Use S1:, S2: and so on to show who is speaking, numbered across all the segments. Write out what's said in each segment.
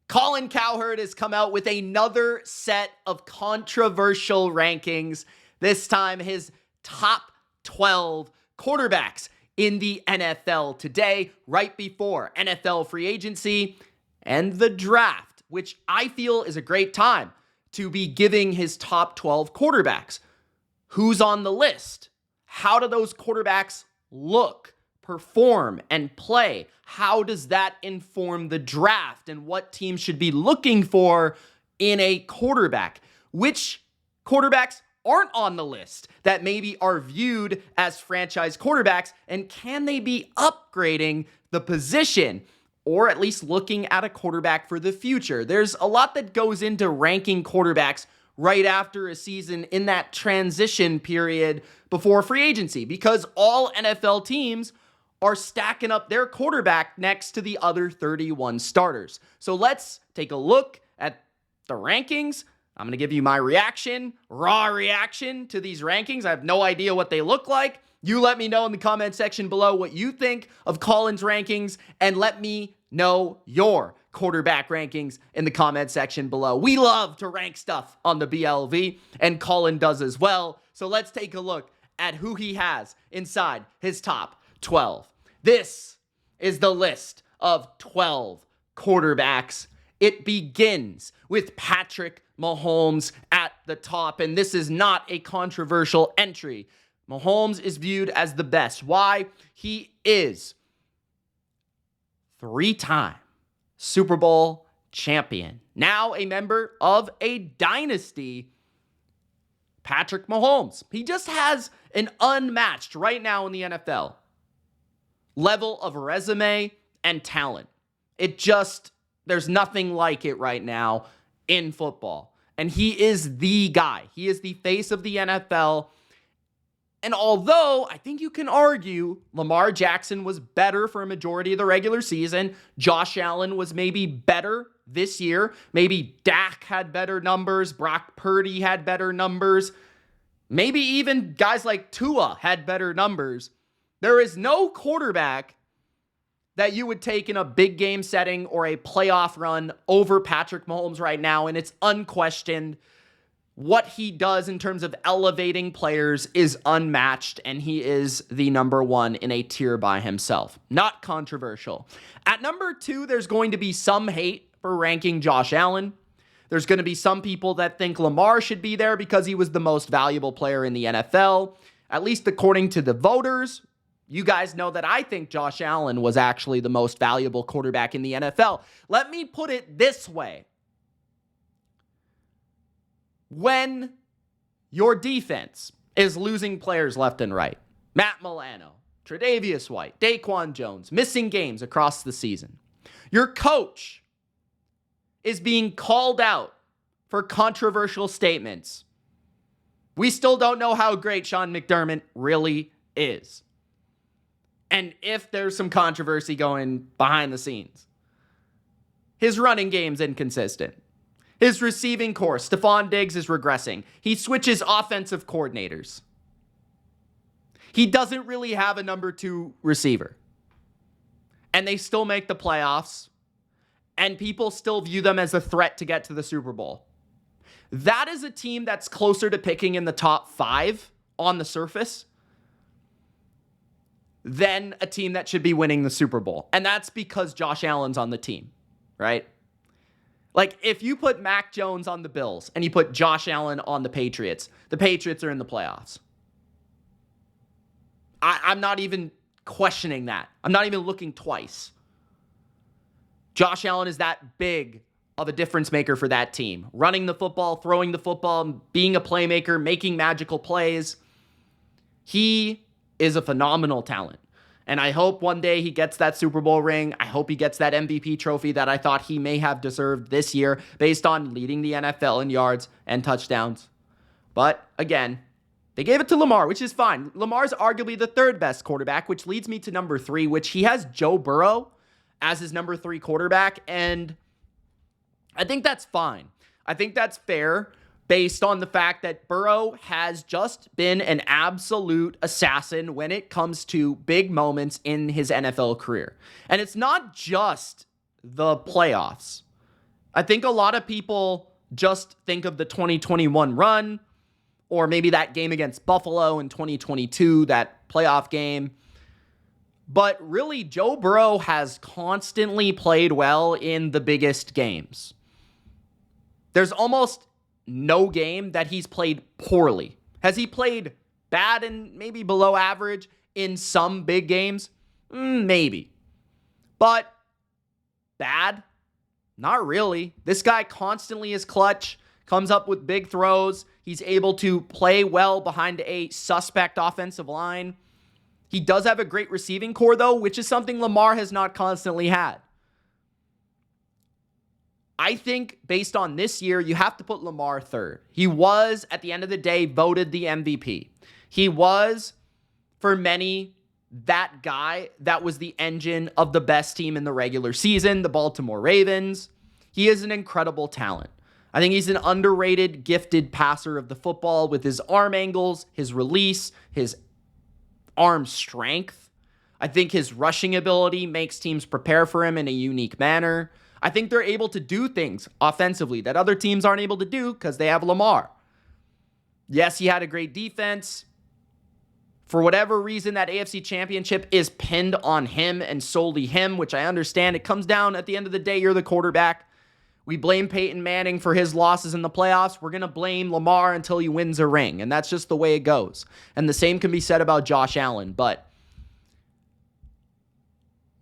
S1: Colin Cowherd has come out with another set of controversial rankings. This time, his top 12 quarterbacks in the NFL today, right before NFL free agency and the draft, which I feel is a great time to be giving his top 12 quarterbacks. Who's on the list? How do those quarterbacks look, perform, and play? How does that inform the draft and what teams should be looking for in a quarterback? Which quarterbacks aren't on the list that maybe are viewed as franchise quarterbacks, and can they be upgrading the position or at least looking at a quarterback for the future? There's a lot that goes into ranking quarterbacks right after a season in that transition period before free agency, because all NFL teams are stacking up their quarterback next to the other 31 starters. So let's take a look at the rankings. I'm going to give you my reaction, raw reaction to these rankings. I have no idea what they look like. You let me know in the comment section below what you think of Colin's rankings, and let me know your quarterback rankings in the comment section below. We love to rank stuff on the BLV, and Colin does as well. So let's take a look at who he has inside his top 12. This is the list of 12 quarterbacks. It begins with Patrick Mahomes at the top, and this is not a controversial entry. Mahomes is viewed as the best. Why? He is 3-time Super Bowl champion. Now a member of a dynasty. Patrick Mahomes. He just has an unmatched, right now in the NFL, level of resume and talent. There's nothing like it right now in football. And he is the guy. He is the face of the NFL. And although I think you can argue Lamar Jackson was better for a majority of the regular season, Josh Allen was maybe better this year. Maybe Dak had better numbers. Brock Purdy had better numbers. Maybe even guys like Tua had better numbers. There is no quarterback that you would take in a big game setting or a playoff run over Patrick Mahomes right now, and it's unquestioned. What he does in terms of elevating players is unmatched, and he is the number one in a tier by himself. Not controversial. At number 2, there's going to be some hate for ranking Josh Allen. There's going to be some people that think Lamar should be there because he was the most valuable player in the NFL, at least according to the voters. You guys know that I think Josh Allen was actually the most valuable quarterback in the NFL. Let me put it this way. When your defense is losing players left and right, Matt Milano, Tre'Davious White, Daquan Jones, missing games across the season, your coach is being called out for controversial statements, we still don't know how great Sean McDermott really is. And if there's some controversy going behind the scenes, his running game's inconsistent. His receiving core, Stephon Diggs, is regressing. He switches offensive coordinators. He doesn't really have a number 2 receiver. And they still make the playoffs. And people still view them as a threat to get to the Super Bowl. That is a team that's closer to picking in the top 5 on the surface than a team that should be winning the Super Bowl. And that's because Josh Allen's on the team, right? Like, if you put Mac Jones on the Bills and you put Josh Allen on the Patriots are in the playoffs. I'm not even questioning that. I'm not even looking twice. Josh Allen is that big of a difference maker for that team. Running the football, throwing the football, being a playmaker, making magical plays. He is a phenomenal talent. And I hope one day he gets that Super Bowl ring. I hope he gets that MVP trophy that I thought he may have deserved this year based on leading the NFL in yards and touchdowns. But again, they gave it to Lamar, which is fine. Lamar's arguably the 3rd best quarterback, which leads me to number 3, which he has Joe Burrow as his number 3 quarterback. And I think that's fine. I think that's fair based on the fact that Burrow has just been an absolute assassin when it comes to big moments in his NFL career. And it's not just the playoffs. I think a lot of people just think of the 2021 run, or maybe that game against Buffalo in 2022, that playoff game. But really, Joe Burrow has constantly played well in the biggest games. There's almost no game that he's played poorly. Has he played bad and maybe below average in some big games? Maybe. But bad? Not really. This guy constantly is clutch, comes up with big throws. He's able to play well behind a suspect offensive line. He does have a great receiving core, though, which is something Lamar has not constantly had. I think based on this year, you have to put Lamar third. He was, at the end of the day, voted the MVP. He was, for many, that guy that was the engine of the best team in the regular season, the Baltimore Ravens. He is an incredible talent. I think he's an underrated, gifted passer of the football with his arm angles, his release, his arm strength. I think his rushing ability makes teams prepare for him in a unique manner. I think they're able to do things offensively that other teams aren't able to do because they have Lamar. Yes, he had a great defense. For whatever reason, that AFC Championship is pinned on him and solely him, which I understand. It comes down, at the end of the day, you're the quarterback. We blame Peyton Manning for his losses in the playoffs. We're going to blame Lamar until he wins a ring, and that's just the way it goes. And the same can be said about Josh Allen, but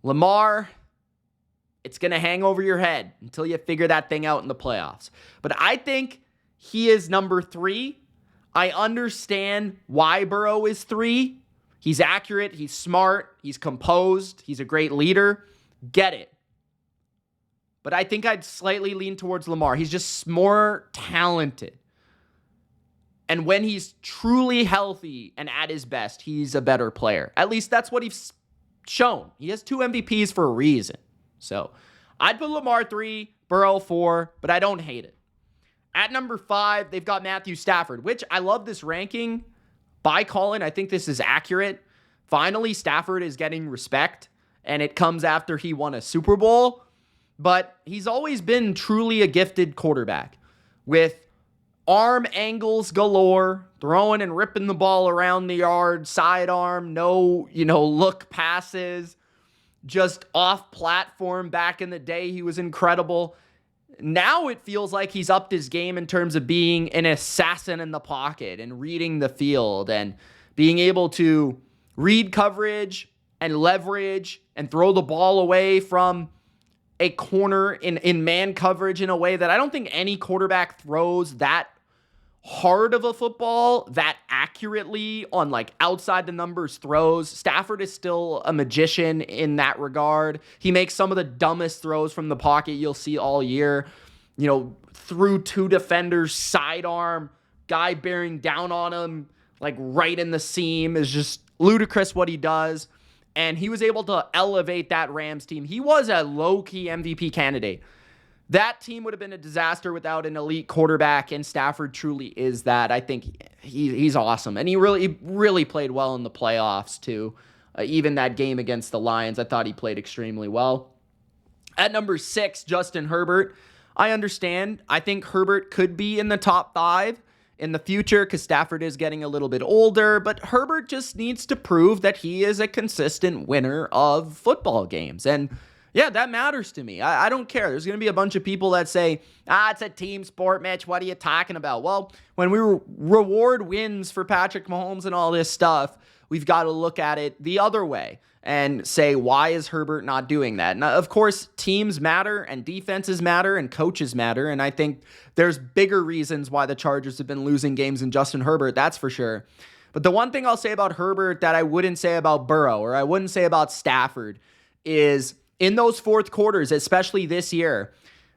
S1: Lamar, it's going to hang over your head until you figure that thing out in the playoffs. But I think he is number 3. I understand why Burrow is 3. He's accurate, he's smart, he's composed, he's a great leader. Get it. But I think I'd slightly lean towards Lamar. He's just more talented. And when he's truly healthy and at his best, he's a better player. At least that's what he's shown. He has 2 MVPs for a reason. So I'd put Lamar 3, Burrow 4, but I don't hate it. At number 5, they've got Matthew Stafford, which I love this ranking by Colin. I think this is accurate. Finally, Stafford is getting respect, and it comes after he won a Super Bowl. But he's always been truly a gifted quarterback with arm angles galore, throwing and ripping the ball around the yard, sidearm, no, look passes, just off platform. Back in the day, he was incredible. Now it feels like he's upped his game in terms of being an assassin in the pocket and reading the field and being able to read coverage and leverage and throw the ball away from a corner in man coverage in a way that I don't think any quarterback throws that hard of a football that accurately on like outside the numbers throws. Stafford is still a magician in that regard. He makes some of the dumbest throws from the pocket you'll see all year. Through 2 defenders, sidearm, guy bearing down on him, like right in the seam, is just ludicrous what he does. And he was able to elevate that Rams team. He was a low-key MVP candidate. That team would have been a disaster without an elite quarterback, and Stafford truly is that. I think he's awesome. And he really played well in the playoffs, too. Even that game against the Lions, I thought he played extremely well. At number 6, Justin Herbert. I understand. I think Herbert could be in the top 5 in the future because Stafford is getting a little bit older, but Herbert just needs to prove that he is a consistent winner of football games. And yeah, that matters to me. I don't care. There's going to be a bunch of people that say, it's a team sport, Mitch. What are you talking about? Well, when we reward wins for Patrick Mahomes and all this stuff, we've got to look at it the other way and say, why is Herbert not doing that? Now, of course, teams matter and defenses matter and coaches matter. And I think there's bigger reasons why the Chargers have been losing games than Justin Herbert. That's for sure. But the one thing I'll say about Herbert that I wouldn't say about Burrow or I wouldn't say about Stafford is in those fourth quarters, especially this year,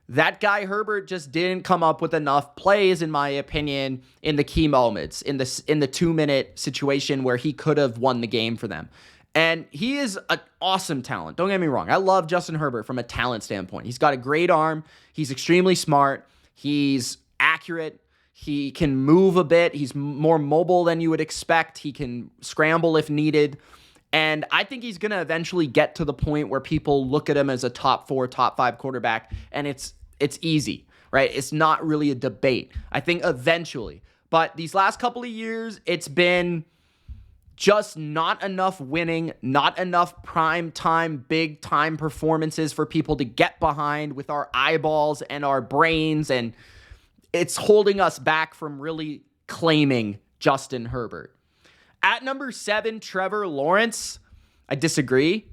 S1: that guy Herbert just didn't come up with enough plays, in my opinion, in the key moments, in the 2-minute situation where he could have won the game for them. And he is an awesome talent. Don't get me wrong. I love Justin Herbert from a talent standpoint. He's got a great arm. He's extremely smart. He's accurate. He can move a bit. He's more mobile than you would expect. He can scramble if needed. And I think he's going to eventually get to the point where people look at him as a top 4, top 5 quarterback. And it's it's easy, right? It's not really a debate. I think eventually. But these last couple of years, it's been just not enough winning, not enough prime time, big time performances for people to get behind with our eyeballs and our brains. And it's holding us back from really claiming Justin Herbert. At number 7, Trevor Lawrence. I disagree.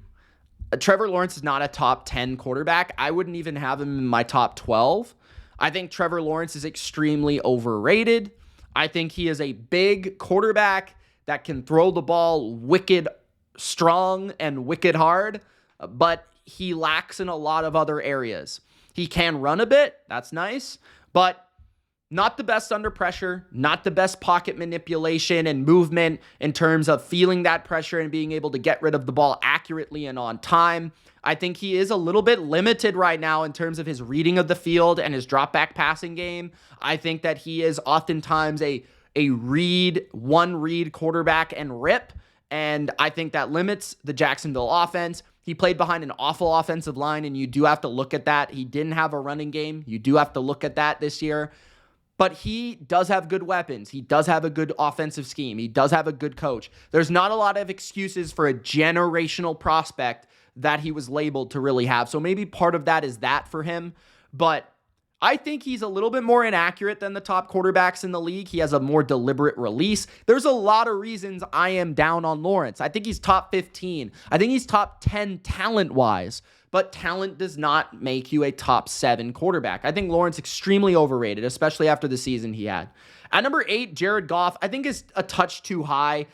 S1: Trevor Lawrence is not a top 10 quarterback. I wouldn't even have him in my top 12. I think Trevor Lawrence is extremely overrated. I think he is a big quarterback that can throw the ball wicked strong and wicked hard, but he lacks in a lot of other areas. He can run a bit, that's nice, but not the best under pressure, not the best pocket manipulation and movement in terms of feeling that pressure and being able to get rid of the ball accurately and on time. I think he is a little bit limited right now in terms of his reading of the field and his drop back passing game. I think that he is oftentimes a one read quarterback and rip, and I think that limits the Jacksonville offense. He played behind an awful offensive line, and you do have to look at that. He didn't have a running game. You do have to look at that this year. But he does have good weapons. He does have a good offensive scheme. He does have a good coach. There's not a lot of excuses for a generational prospect that he was labeled to really have. So maybe part of that is that for him. But I think he's a little bit more inaccurate than the top quarterbacks in the league. He has a more deliberate release. There's a lot of reasons I am down on Lawrence. I think he's top 15. I think he's top 10 talent-wise. But talent does not make you a top 7 quarterback. I think Lawrence extremely overrated, especially after the season he had. At number 8, Jared Goff, I think is a touch too high.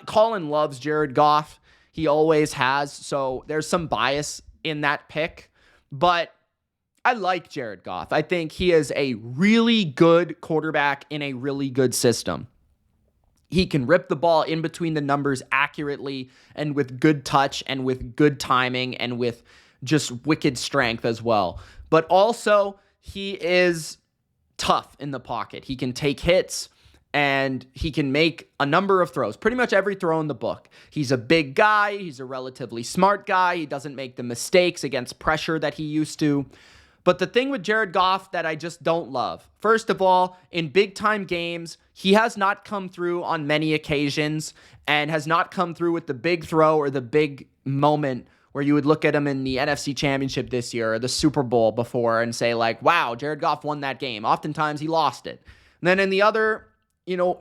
S1: Colin loves Jared Goff. He always has, so there's some bias in that pick. But I like Jared Goff. I think he is a really good quarterback in a really good system. He can rip the ball in between the numbers accurately and with good touch and with good timing and with just wicked strength as well. But also, he is tough in the pocket. He can take hits and he can make a number of throws, pretty much every throw in the book. He's a big guy. He's a relatively smart guy. He doesn't make the mistakes against pressure that he used to. But the thing with Jared Goff that I just don't love, first of all, in big-time games, he has not come through on many occasions and has not come through with the big throw or the big moment where you would look at him in the NFC Championship this year or the Super Bowl before and say like, wow, Jared Goff won that game. Oftentimes he lost it. And then in the other,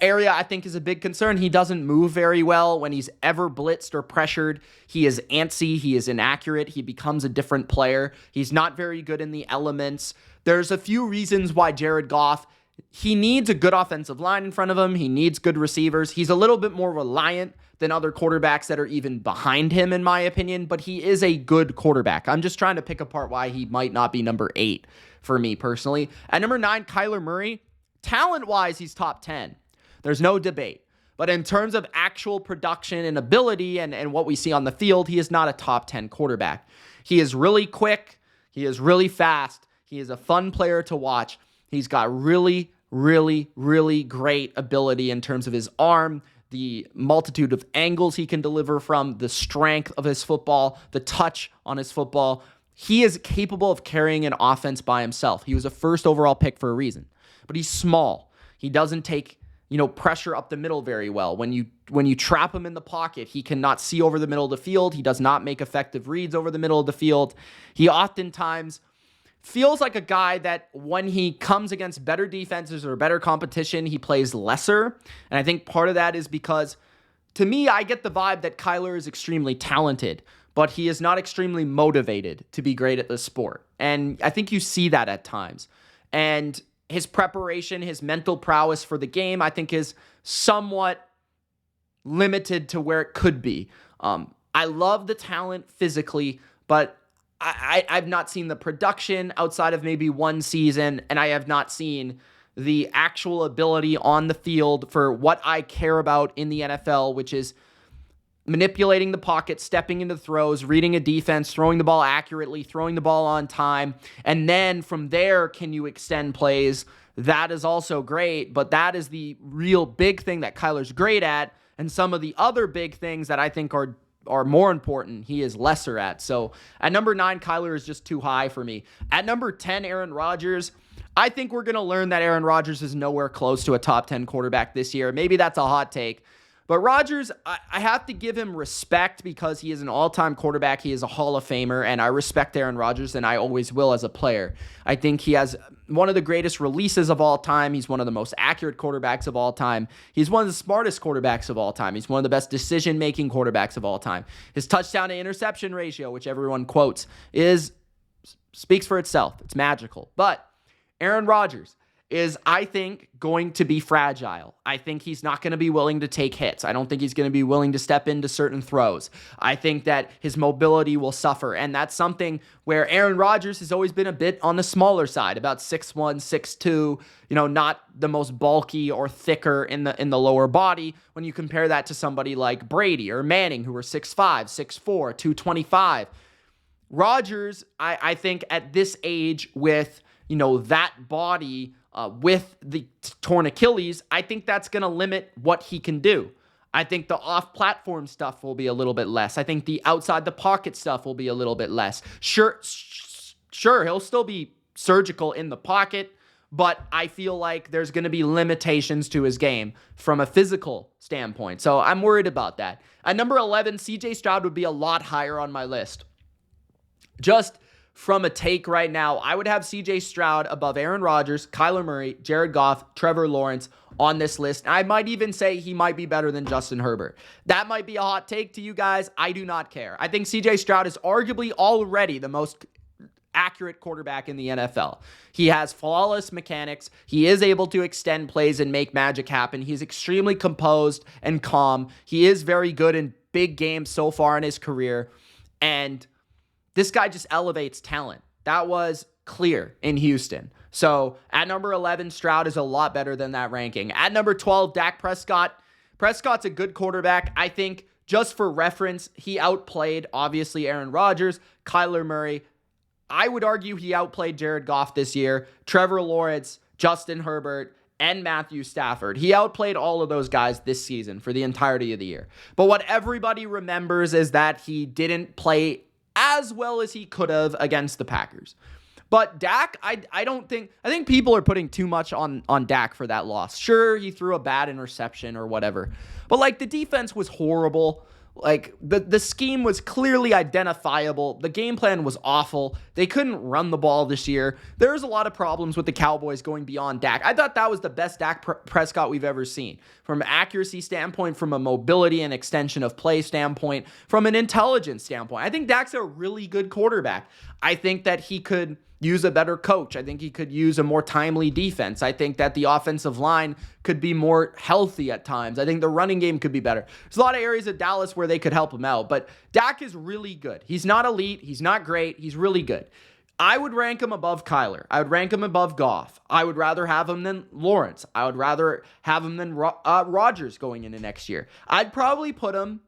S1: area I think is a big concern, he doesn't move very well when he's ever blitzed or pressured. He is antsy. He is inaccurate. He becomes a different player. He's not very good in the elements. There's a few reasons why Jared Goff, he needs a good offensive line in front of him. He needs good receivers. He's a little bit more reliant than other quarterbacks that are even behind him, in my opinion, but he is a good quarterback. I'm just trying to pick apart why he might not be number 8 for me personally. At number 9, Kyler Murray. Talent-wise, he's top 10. There's no debate. But in terms of actual production and ability and what we see on the field, he is not a top 10 quarterback. He is really quick. He is really fast. He is a fun player to watch. He's got really, really, really great ability in terms of his arm, the multitude of angles he can deliver from, the strength of his football, the touch on his football. He is capable of carrying an offense by himself. He was a first overall pick for a reason. But he's small. He doesn't take, pressure up the middle very well. When you trap him in the pocket, he cannot see over the middle of the field. He does not make effective reads over the middle of the field. He oftentimes feels like a guy that when he comes against better defenses or better competition, he plays lesser. And I think part of that is because, to me, I get the vibe that Kyler is extremely talented, but he is not extremely motivated to be great at the sport. And I think you see that at times. And his preparation, his mental prowess for the game, I think is somewhat limited to where it could be. I love the talent physically, but I've not seen the production outside of maybe one season, and I have not seen the actual ability on the field for what I care about in the NFL, which is manipulating the pocket, stepping into throws, reading a defense, throwing the ball accurately, throwing the ball on time, and then from there, can you extend plays? That is also great, but that is the real big thing that Kyler's great at, and some of the other big things that I think are are more important, he is lesser at. So at number 9, Kyler is just too high for me. At number 10, Aaron Rodgers. I think we're going to learn that Aaron Rodgers is nowhere close to a top 10 quarterback this year. Maybe that's a hot take. But Rodgers, I have to give him respect because he is an all-time quarterback. He is a Hall of Famer, and I respect Aaron Rodgers, and I always will as a player. I think he has one of the greatest releases of all time. He's one of the most accurate quarterbacks of all time. He's one of the smartest quarterbacks of all time. He's one of the best decision-making quarterbacks of all time. His touchdown to interception ratio, which everyone quotes, speaks for itself. It's magical. But Aaron Rodgers is, I think, going to be fragile. I think he's not going to be willing to take hits. I don't think he's going to be willing to step into certain throws. I think that his mobility will suffer, and that's something where Aaron Rodgers has always been a bit on the smaller side, about 6'1", 6'2", not the most bulky or thicker in the lower body when you compare that to somebody like Brady or Manning, who are 6'5", 6'4", 225. Rodgers, I think at this age with, that body, with the torn Achilles, I think that's going to limit what he can do. I think the off-platform stuff will be a little bit less. I think the outside-the-pocket stuff will be a little bit less. Sure, he'll still be surgical in the pocket, but I feel like there's going to be limitations to his game from a physical standpoint. So I'm worried about that. At number 11, CJ Stroud would be a lot higher on my list. Just from a take right now, I would have CJ Stroud above Aaron Rodgers, Kyler Murray, Jared Goff, Trevor Lawrence on this list. I might even say he might be better than Justin Herbert. That might be a hot take to you guys. I do not care. I think CJ Stroud is arguably already the most accurate quarterback in the NFL. He has flawless mechanics. He is able to extend plays and make magic happen. He's extremely composed and calm. He is very good in big games so far in his career. And this guy just elevates talent. That was clear in Houston. So at number 11, Stroud is a lot better than that ranking. At number 12, Dak Prescott. Prescott's a good quarterback. I think just for reference, he outplayed, obviously, Aaron Rodgers, Kyler Murray. I would argue he outplayed Jared Goff this year, Trevor Lawrence, Justin Herbert, and Matthew Stafford. He outplayed all of those guys this season for the entirety of the year. But what everybody remembers is that he didn't play as well as he could have against the Packers. But Dak, I think people are putting too much on Dak for that loss. Sure, he threw a bad interception or whatever. But the defense was horrible. The scheme was clearly identifiable. The game plan was awful. They couldn't run the ball this year. There's a lot of problems with the Cowboys going beyond Dak. I thought that was the best Dak Prescott we've ever seen. From an accuracy standpoint, from a mobility and extension of play standpoint, from an intelligence standpoint. I think Dak's a really good quarterback. I think that he could use a better coach. I think he could use a more timely defense. I think that the offensive line could be more healthy at times. I think the running game could be better. There's a lot of areas of Dallas where they could help him out, but Dak is really good. He's not elite. He's not great. He's really good. I would rank him above Kyler. I would rank him above Goff. I would rather have him than Lawrence. I would rather have him than Rodgers going into next year. I'd probably put him,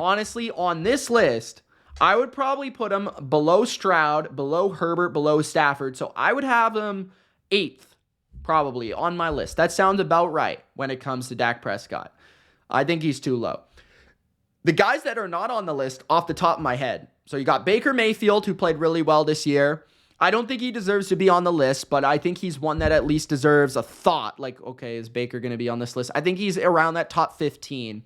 S1: honestly, on this list. I would probably put him below Stroud, below Herbert, below Stafford. So I would have him 8th, probably, on my list. That sounds about right when it comes to Dak Prescott. I think he's too low. The guys that are not on the list off the top of my head. So you got Baker Mayfield, who played really well this year. I don't think he deserves to be on the list, but I think he's one that at least deserves a thought. Okay, is Baker going to be on this list? I think he's around that top 15.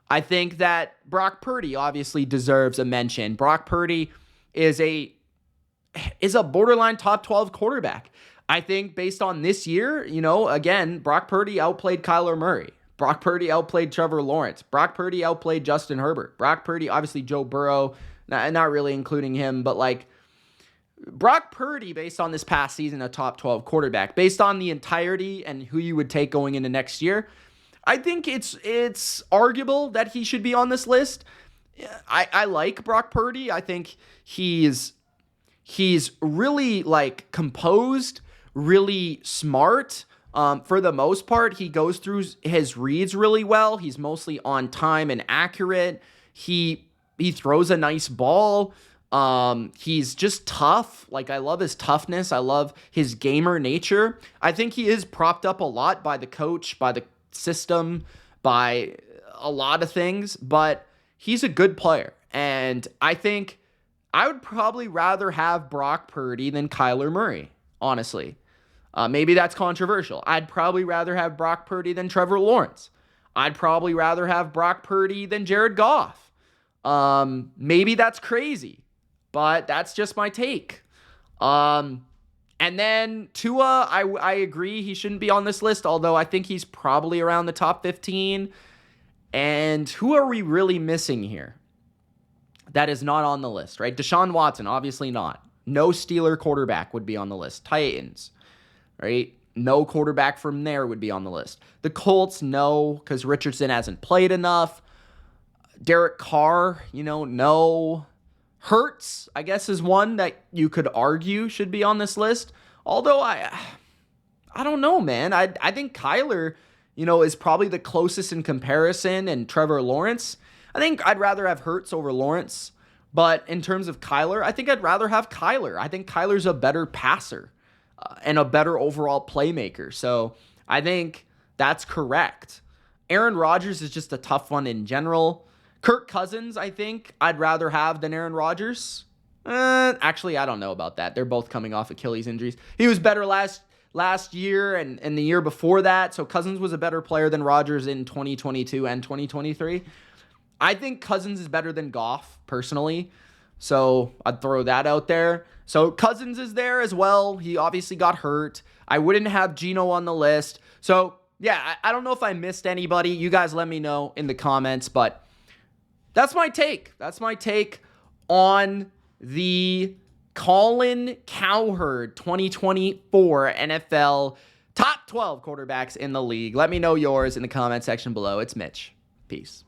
S1: I think that Brock Purdy obviously deserves a mention. Brock Purdy is a borderline top 12 quarterback. I think based on this year, again, Brock Purdy outplayed Kyler Murray. Brock Purdy outplayed Trevor Lawrence. Brock Purdy outplayed Justin Herbert. Brock Purdy, obviously Joe Burrow, not really including him, but Brock Purdy, based on this past season, a top 12 quarterback. Based on the entirety and who you would take going into next year, I think it's arguable that he should be on this list. I like Brock Purdy. I think he's really composed, really smart. For the most part, he goes through his reads really well. He's mostly on time and accurate. He throws a nice ball. He's just tough. I love his toughness. I love his gamer nature. I think he is propped up a lot by the coach, by the system, by a lot of things, but he's a good player. And I think I would probably rather have Brock Purdy than Kyler Murray, honestly. Maybe that's controversial. I'd probably rather have Brock Purdy than Trevor Lawrence. I'd probably rather have Brock Purdy than Jared Goff. Maybe that's crazy, but that's just my take. And then Tua, I agree he shouldn't be on this list, although I think he's probably around the top 15. And who are we really missing here that is not on the list, right? Deshaun Watson, obviously not. No Steeler quarterback would be on the list. Titans, right? No quarterback from there would be on the list. The Colts, no, because Richardson hasn't played enough. Derek Carr, no. Hurts, I guess, is one that you could argue should be on this list. Although I don't know, man. I think Kyler, is probably the closest in comparison, and Trevor Lawrence. I think I'd rather have Hurts over Lawrence. But in terms of Kyler, I think I'd rather have Kyler. I think Kyler's a better passer and a better overall playmaker. So I think that's correct. Aaron Rodgers is just a tough one in general. Kirk Cousins, I think I'd rather have than Aaron Rodgers. Actually, I don't know about that. They're both coming off Achilles injuries. He was better last year and the year before that. So Cousins was a better player than Rodgers in 2022 and 2023. I think Cousins is better than Goff, personally. So I'd throw that out there. So Cousins is there as well. He obviously got hurt. I wouldn't have Geno on the list. So, yeah, I don't know if I missed anybody. You guys let me know in the comments. But that's my take. That's my take on the Colin Cowherd 2024 NFL top 12 quarterbacks in the league. Let me know yours in the comment section below. It's Mitch. Peace.